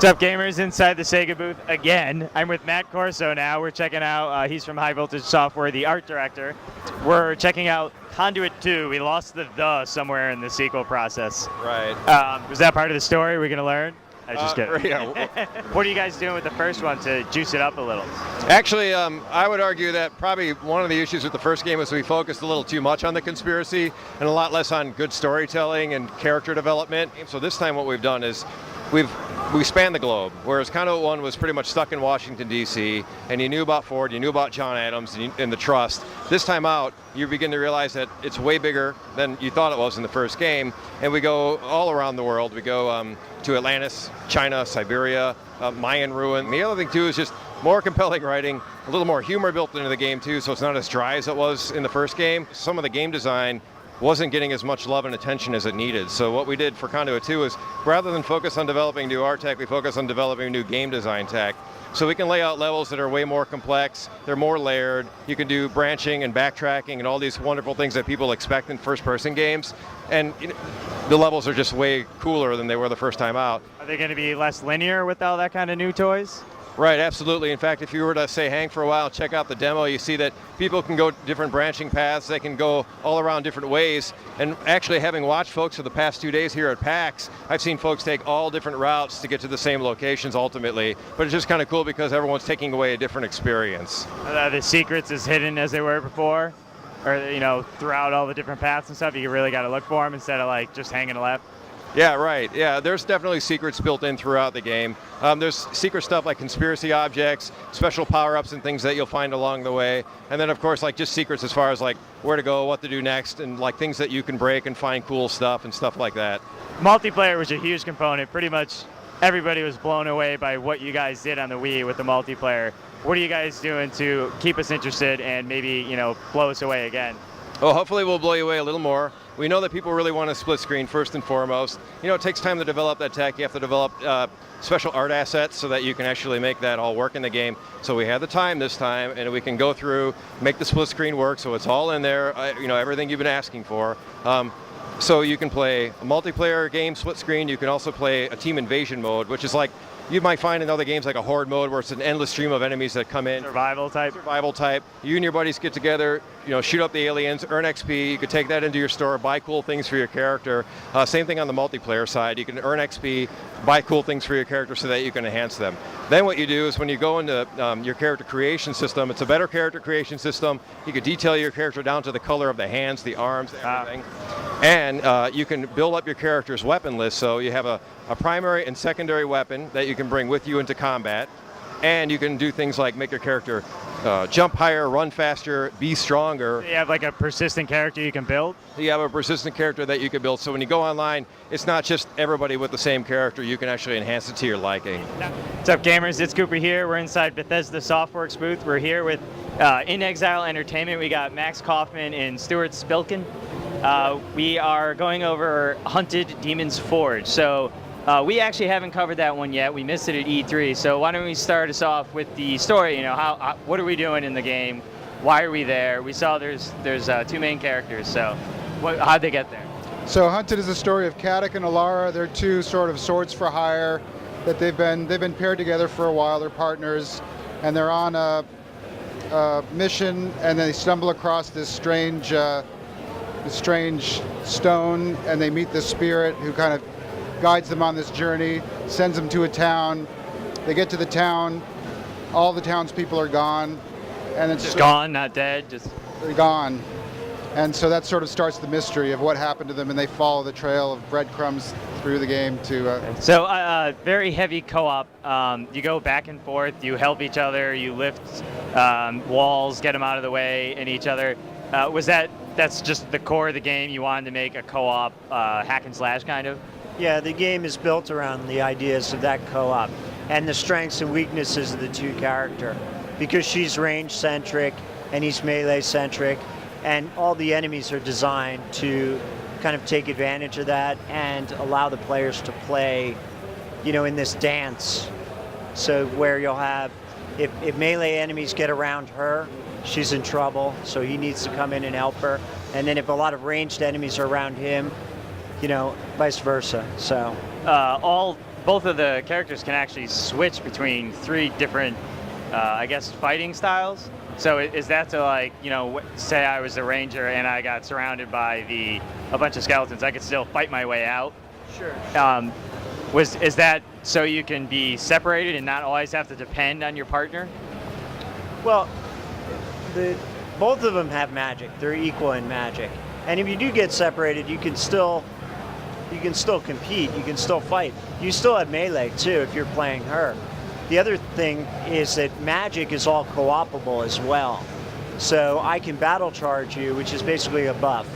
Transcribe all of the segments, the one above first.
What's up, gamers? Inside the Sega booth again. I'm with Matt Corso now. We're checking out, he's from High Voltage Software, the art director. We're checking out Conduit 2. We lost the somewhere in the sequel process. Right. Was that part of the story we're going to learn? I just kidding. Yeah. What are you guys doing with the first one to juice it up a little? Actually, I would argue that probably one of the issues with the first game was we focused a little too much on the conspiracy and a lot less on good storytelling and character development. So this time what we've done is we span the globe, whereas Conduit 1 was pretty much stuck in Washington, D.C., and you knew about Ford, you knew about John Adams and the Trust. This time out, you begin to realize that it's way bigger than you thought it was in the first game, and we go all around the world. We go to Atlantis, China, Siberia, Mayan ruin. The other thing, too, is just more compelling writing, a little more humor built into the game, too, so it's not as dry as it was in the first game. Some of the game design wasn't getting as much love and attention as it needed. So what we did for Conduit 2 is, rather than focus on developing new art tech, we focus on developing new game design tech. So we can lay out levels that are way more complex, they're more layered, you can do branching and backtracking and all these wonderful things that people expect in first-person games. And the levels are just way cooler than they were the first time out. Are they going to be less linear with all that kind of new toys? Right, absolutely. In fact, if you were to, say, hang for a while, check out the demo, you see that people can go different branching paths, they can go all around different ways. And actually, having watched folks for the past 2 days here at PAX, I've seen folks take all different routes to get to the same locations ultimately. But it's just kind of cool because everyone's taking away a different experience. Are the secrets as hidden as they were before? Or, you know, throughout all the different paths and stuff, you really got to look for them instead of, like, just hanging left? Yeah, right. Yeah, there's definitely secrets built in throughout the game. There's secret stuff like conspiracy objects, special power-ups and things that you'll find along the way. And then, of course, like just secrets as far as like where to go, what to do next, and like things that you can break and find cool stuff and stuff like that. Multiplayer was a huge component. Pretty much everybody was blown away by what you guys did on the Wii with the multiplayer. What are you guys doing to keep us interested and maybe, you know, blow us away again? Well, hopefully we'll blow you away a little more. We know that people really want a split screen first and foremost. You know, it takes time to develop that tech. You have to develop special art assets so that you can actually make that all work in the game. So we had the time this time, and we can go through, make the split screen work, so it's all in there, you know, everything you've been asking for. So you can play a multiplayer game, split screen. You can also play a team invasion mode, which is like, you might find in other games like a horde mode where it's an endless stream of enemies that come in. Survival type? Survival type. You and your buddies get together, you know, shoot up the aliens, earn XP. You could take that into your store, buy cool things for your character. Same thing on the multiplayer side. You can earn XP, buy cool things for your character so that you can enhance them. Then what you do is when you go into your character creation system, it's a better character creation system. You can detail your character down to the color of the hands, the arms, everything. And you can build up your character's weapon list, so you have a primary and secondary weapon that you can bring with you into combat. And you can do things like make your character jump higher, run faster, be stronger. So you have like a persistent character you can build? You have a persistent character that you can build. So when you go online, it's not just everybody with the same character. You can actually enhance it to your liking. What's up, gamers? It's Cooper here. We're inside Bethesda Softworks booth. We're here with In Exile Entertainment. We got Max Kaufman and Stuart Spilkin. We are going over Hunted Demon's Forge. So we actually haven't covered that one yet. We missed it at E3. So why don't we start us off with the story? You know, what are we doing in the game? Why are we there? We saw there's two main characters. So how'd they get there? So Hunted is a story of Kadek and Alara. They're two sort of swords for hire that they've been paired together for a while. They're partners, and they're on a mission, and they stumble across this strange stone, and they meet this spirit who kind of guides them on this journey, sends them to a town. They get to the town, all the townspeople are gone, and it's just gone, not dead, just they're gone. And so that sort of starts the mystery of what happened to them, and they follow the trail of breadcrumbs through the game to. So very heavy co-op. You go back and forth. You help each other. You lift walls, get them out of the way, and each other. That's just the core of the game? You wanted to make a co-op hack and slash kind of? Yeah, the game is built around the ideas of that co-op and the strengths and weaknesses of the two characters. Because she's range-centric and he's melee-centric, and all the enemies are designed to kind of take advantage of that and allow the players to play, you know, in this dance. So where you'll have, if melee enemies get around her, she's in trouble, so he needs to come in and help her. And then if a lot of ranged enemies are around him, you know, vice versa. So all both of the characters can actually switch between 3 different, I guess, fighting styles. So is that to, like, you know, say I was a ranger and I got surrounded by a bunch of skeletons, I could still fight my way out? Sure. Is that so you can be separated and not always have to depend on your partner? Well, both of them have magic. They're equal in magic. And if you do get separated, you can still compete. You can still fight. You still have melee too if you're playing her. The other thing is that magic is all co-opable as well. So I can battle charge you, which is basically a buff.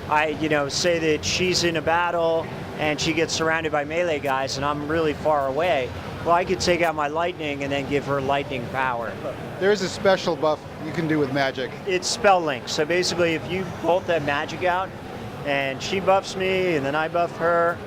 Say that she's in a battle and she gets surrounded by melee guys and I'm really far away. Well, I could take out my lightning and then give her lightning power. There's a special buff you can do with magic. It's spell link. So basically, if you both have magic out and she buffs me and then I buff her,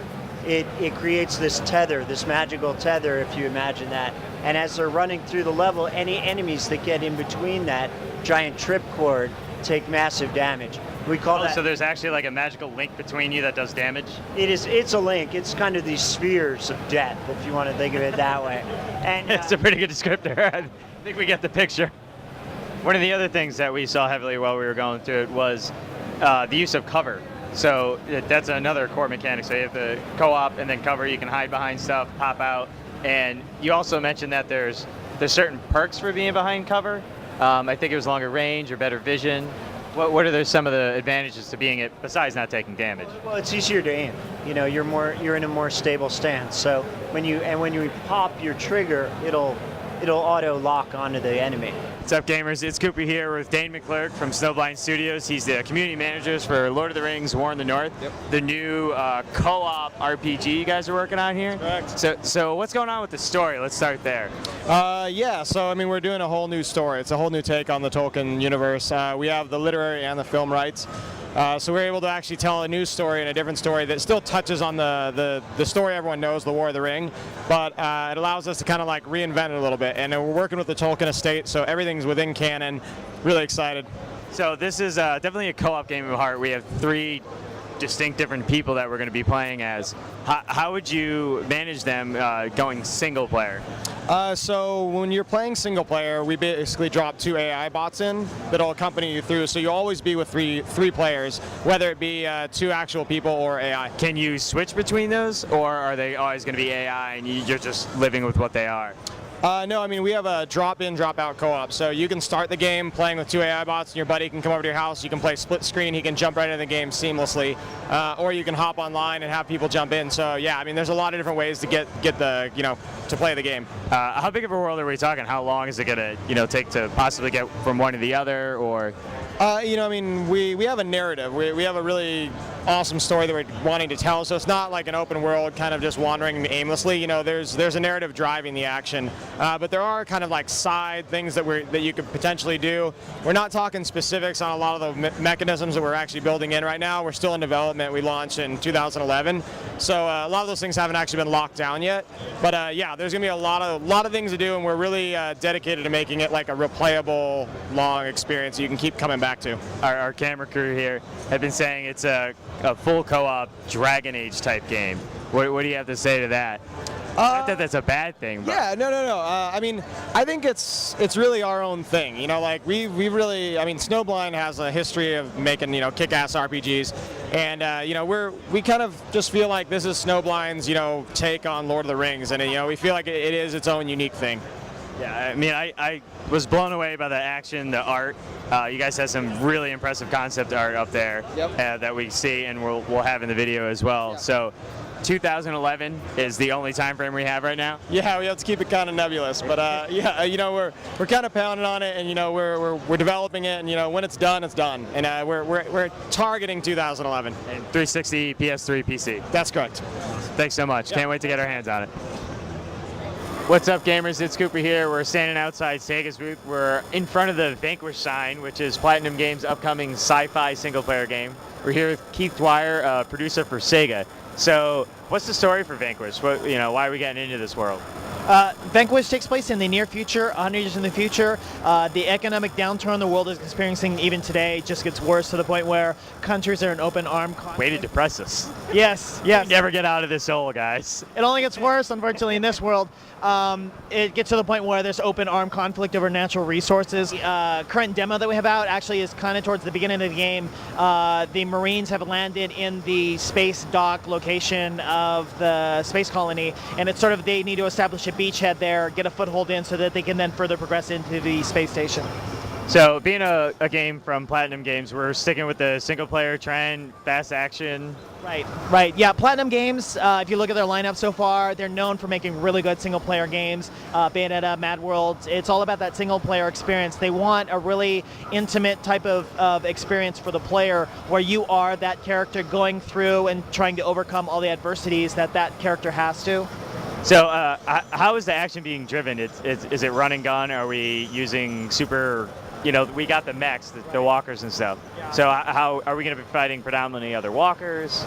it creates this tether, this magical tether, if you imagine that. And as they're running through the level, any enemies that get in between that giant trip cord take massive damage. We call that. So there's actually like a magical link between you that does damage? It's a link. It's kind of these spheres of death, if you want to think of it that way. And it's a pretty good descriptor. I think we get the picture. One of the other things that we saw heavily while we were going through it was the use of cover. So that's another core mechanic. So you have the co-op and then cover. You can hide behind stuff, pop out. And you also mentioned that there's certain perks for being behind cover. I think it was longer range or better vision. What are some of the advantages to being it besides not taking damage? Well, it's easier to aim. You know, you're in a more stable stance. So when you pop your trigger, it'll auto lock onto the enemy. What's up, gamers? It's Cooper here with Dane McClurk from Snowblind Studios. He's the community manager for Lord of the Rings: War in the North, the new co-op RPG you guys are working on here. Correct. So what's going on with the story? Let's start there. Yeah, so I mean, we're doing a whole new story. It's a whole new take on the Tolkien universe. We have the literary and the film rights. So we're able to actually tell a new story and a different story that still touches on the story everyone knows, the War of the Ring, but it allows us to kind of like reinvent it a little bit. And we're working with the Tolkien estate, so everything's within canon. Really excited. So this is definitely a co-op game of heart. We have 3 distinct different people that we're going to be playing as. How would you manage them going single player? So when you're playing single player, we basically drop 2 AI bots in that'll accompany you through. So you'll always be with three players, whether it be 2 actual people or AI. Can you switch between those, or are they always going to be AI and you're just living with what they are? No, I mean, we have a drop-in, drop-out co-op. So you can start the game playing with 2 AI bots, and your buddy can come over to your house. You can play split screen. He can jump right into the game seamlessly. Or you can hop online and have people jump in. So yeah, I mean, there's a lot of different ways to get the, to play the game. How big of a world are we talking? How long is it going to, take to possibly get from one to the other, or? I mean, we have a narrative. We have a really awesome story that we're wanting to tell. So it's not like an open world kind of just wandering aimlessly. There's a narrative driving the action. But there are kind of like side things that you could potentially do. We're not talking specifics on a lot of the mechanisms that we're actually building in right now. We're still in development. We launched in 2011. So a lot of those things haven't actually been locked down yet. But yeah, there's going to be a lot of things to do, and we're really dedicated to making it like a replayable, long experience that you can keep coming back to. Our camera crew here had been saying it's a full co-op Dragon Age type game. What do you have to say to that? Not that that's a bad thing. But. Yeah, no. I mean, I think it's really our own thing. Like we really, I mean, Snowblind has a history of making kick-ass RPGs, and we kind of just feel like this is Snowblind's take on Lord of the Rings, and we feel like it is its own unique thing. Yeah, I mean, I was blown away by the action, the art. You guys have some really impressive concept art up there that we see, and we'll have in the video as well. Yeah. So 2011 is the only time frame we have right now. Yeah, we have to keep it kind of nebulous, but yeah, we're kind of pounding on it, and we're developing it, and when it's done, it's done, and we're targeting 2011. And 360, PS3, PC. That's correct. Thanks so much. Can't wait to get our hands on it. What's up, gamers? It's Cooper here. We're standing outside Sega's booth. We're in front of the Vanquish sign, which is Platinum Games' upcoming sci-fi single-player game. We're here with Keith Dwyer, producer for Sega. So, what's the story for Vanquish? Why are we getting into this world? Vanquish takes place in the near future, 100 years in the future. The economic downturn the world is experiencing even today just gets worse to the point where countries are in open armed conflict. Way to depress us. Yes, yes. Never get out of this hole, guys. It only gets worse, unfortunately, in this world. It gets to the point where there's open armed conflict over natural resources. Current demo that we have out actually is kind of towards the beginning of the game. The Marines have landed in the space dock location of the space colony, and it's sort of they need to establish a beachhead there, get a foothold in so that they can then further progress into the space station. So being a game from Platinum Games, we're sticking with the single player trend, fast action. Right. Yeah, Platinum Games, if you look at their lineup so far, they're known for making really good single player games. Bayonetta, Mad World, it's all about that single player experience. They want a really intimate type of experience for the player where you are that character going through and trying to overcome all the adversities that character has to. So how is the action being driven? Is it run and gun? Are we using super, we got the mechs, the walkers and stuff. Yeah. So how are we going to be fighting predominantly other walkers?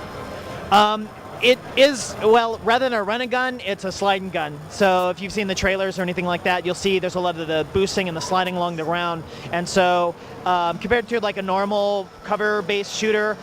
It is, well, rather than a run and gun, it's a slide and gun. So if you've seen the trailers or anything like that, you'll see there's a lot of the boosting and the sliding along the ground. And so compared to like a normal cover-based shooter,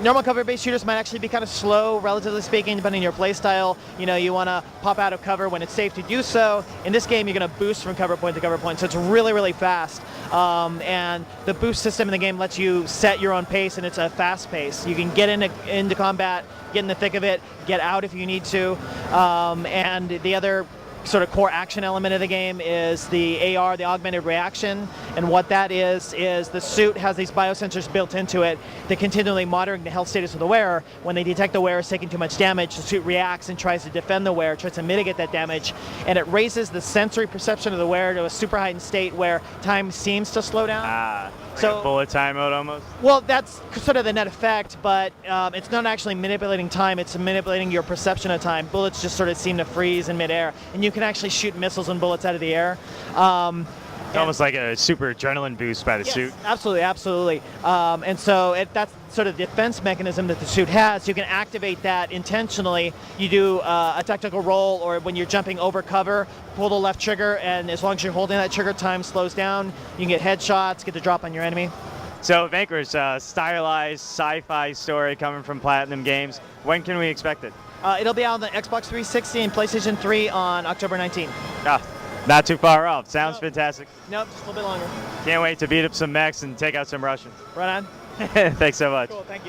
normal cover-based shooters might actually be kind of slow, relatively speaking, depending on your play style. You want to pop out of cover when it's safe to do so. In this game, you're going to boost from cover point to cover point, so it's really, really fast. And the boost system in the game lets you set your own pace, and it's a fast pace. You can get into combat, get in the thick of it, get out if you need to. And the other sort of core action element of the game is the AR, the augmented reaction, and what that is the suit has these biosensors built into it that continually monitoring the health status of the wearer. When they detect the wearer is taking too much damage, the suit reacts and tries to defend the wearer, tries to mitigate that damage, and it raises the sensory perception of the wearer to a super heightened state where time seems to slow down. Like a bullet time mode almost? Well, that's sort of the net effect, but it's not actually manipulating time, it's manipulating your perception of time. Bullets just sort of seem to freeze in midair, and you can actually shoot missiles and bullets out of the air. It's almost like a super adrenaline boost by the suit. Absolutely. And so that's sort of the defense mechanism that the suit has. You can activate that intentionally. You do a tactical roll, or when you're jumping over cover, pull the left trigger, and as long as you're holding that trigger, time slows down. You can get headshots, get the drop on your enemy. So Vanquish, stylized sci-fi story coming from Platinum Games. When can we expect it? It'll be out on the Xbox 360 and PlayStation 3 on October 19th. Not too far off. Sounds fantastic. Nope, just a little bit longer. Can't wait to beat up some mechs and take out some Russians. Right on. Thanks so much. Cool, thank you.